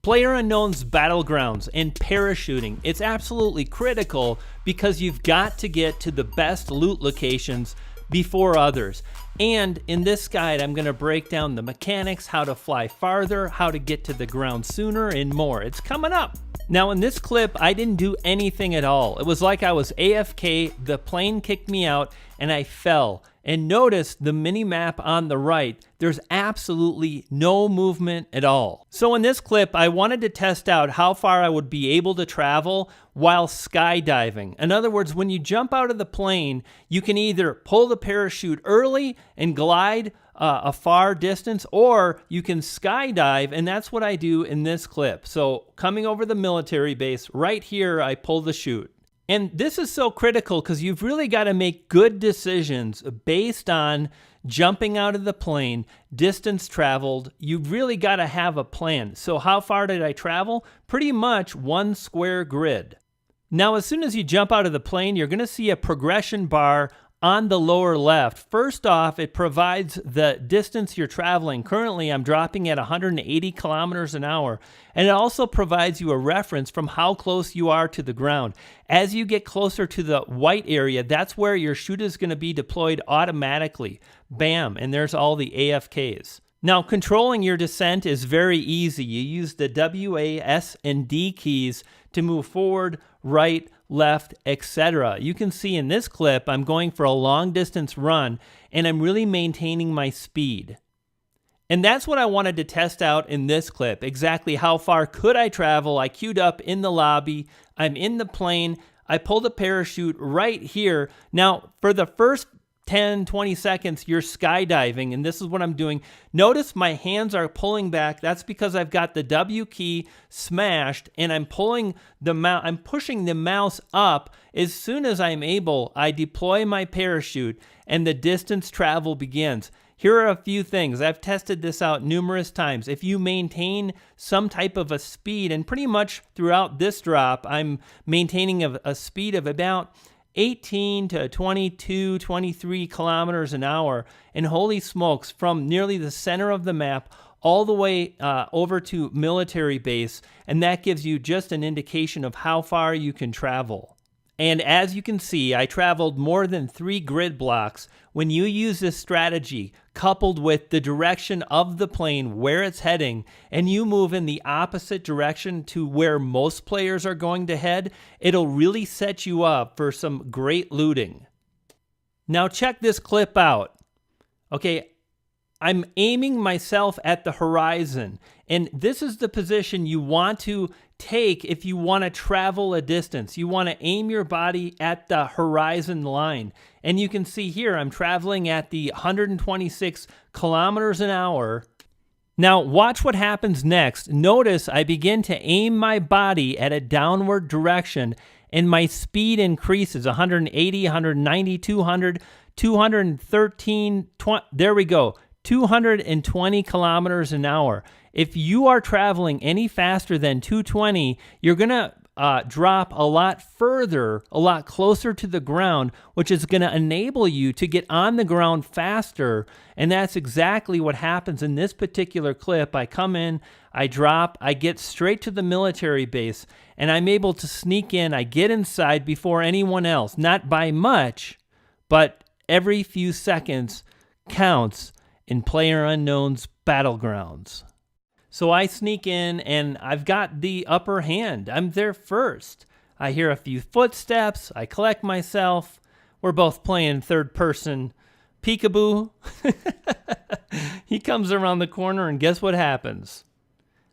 Player Unknown's Battlegrounds and parachuting, it's absolutely critical because you've got to get to the best loot locations before others. And in this guide, I'm going to break down the mechanics, how to fly farther, how to get to the ground sooner, and more. It's coming up. Now in this clip, I didn't do anything at all. It was like I was AFK, the plane kicked me out, and I fell. And notice the mini map on the right, there's absolutely no movement at all. So in this clip, I wanted to test out how far I would be able to travel while skydiving. In other words, when you jump out of the plane, you can either pull the parachute early and glide a far distance, or you can skydive, and that's what I do in this clip. So coming over the military base, right here, I pull the chute. And this is so critical because you've really got to make good decisions based on jumping out of the plane, distance traveled. You've really got to have a plan. So how far did I travel? Pretty much one square grid. Now, as soon as you jump out of the plane, you're going to see a progression bar on the lower left. First off, it provides the distance you're traveling. Currently, I'm dropping at 180 kilometers an hour, and it also provides you a reference from how close you are to the ground. As you get closer to the white area, that's where your chute is going to be deployed automatically. Bam, and there's all the AFKs. Now, controlling your descent is very easy. You use the W, A, S, and D keys to move forward, right, left, etc. You can see in this clip, I'm going for a long distance run and I'm really maintaining my speed. And that's what I wanted to test out in this clip. Exactly how far could I travel? I queued up in the lobby. I'm in the plane. I pulled a parachute right here. Now, for the first 10, 20 seconds, you're skydiving, and this is what I'm doing. Notice my hands are pulling back. That's because I've got the W key smashed, and I'm pulling the mouse. I'm pushing the mouse up. As soon as I'm able, I deploy my parachute, and the distance travel begins. Here are a few things. I've tested this out numerous times. If you maintain some type of a speed, and pretty much throughout this drop, I'm maintaining a speed of about 18 to 22, 23 kilometers an hour, and holy smokes, from nearly the center of the map all the way over to military base, and that gives you just an indication of how far you can travel. And as you can see, I traveled more than 3 grid blocks. When you use this strategy, coupled with the direction of the plane, where it's heading, and you move in the opposite direction to where most players are going to head, it'll really set you up for some great looting. Now check this clip out. Okay, I'm aiming myself at the horizon, and this is the position you want to take if you want to travel a distance. You want to aim your body at the horizon line. And you can see here, I'm traveling at the 126 kilometers an hour. Now watch what happens next. Notice I begin to aim my body at a downward direction, and my speed increases 180, 190, 200, 213, 20, there we go. 220 kilometers an hour. If you are traveling any faster than 220, you're going to drop a lot further, a lot closer to the ground, which is going to enable you to get on the ground faster. And that's exactly what happens in this particular clip. I come in, I drop, I get straight to the military base, and I'm able to sneak in. I get inside before anyone else, not by much, but every few seconds counts in Player Unknown's Battlegrounds. So I sneak in and I've got the upper hand. I'm there first. I hear a few footsteps. I collect myself. We're both playing third person peekaboo. He comes around the corner and guess what happens?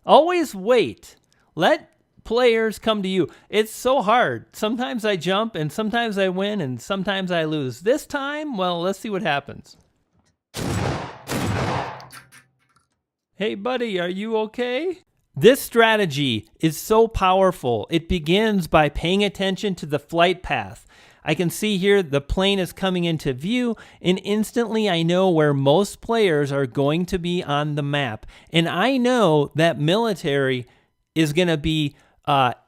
Always wait. Let players come to you. It's so hard. Sometimes I jump and sometimes I win and sometimes I lose. This time, well, let's see what happens. Hey buddy, are you okay? This strategy is so powerful. It begins by paying attention to the flight path. I can see here the plane is coming into view, and instantly I know where most players are going to be on the map. And I know that military is going to be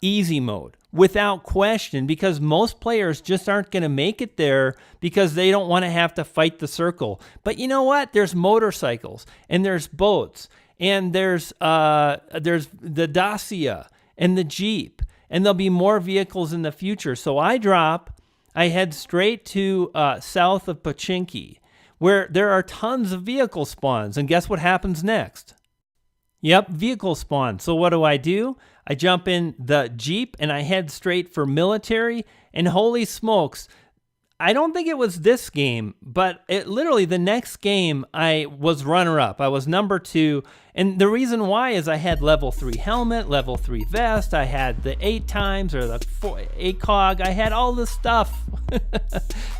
easy mode. Without question, because most players just aren't going to make it there because they don't want to have to fight the circle. But you know what? There's motorcycles and there's boats and there's the Dacia and the Jeep, and there'll be more vehicles in the future. So I head straight to south of Pochinki, where there are tons of vehicle spawns. And guess what happens next? Yep, vehicle spawn. So what do? I jump in the Jeep and I head straight for military. And holy smokes, I don't think it was this game, but literally the next game I was runner-up. I was number 2. And the reason why is I had level 3 helmet, level 3 vest, I had the 8 times or the 8 cog, I had all this stuff.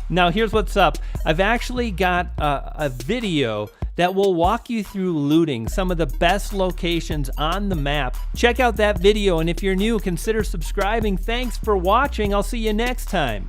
Now here's what's up. I've actually got a video that will walk you through looting some of the best locations on the map. Check out that video, and if you're new, consider subscribing. Thanks for watching. I'll see you next time.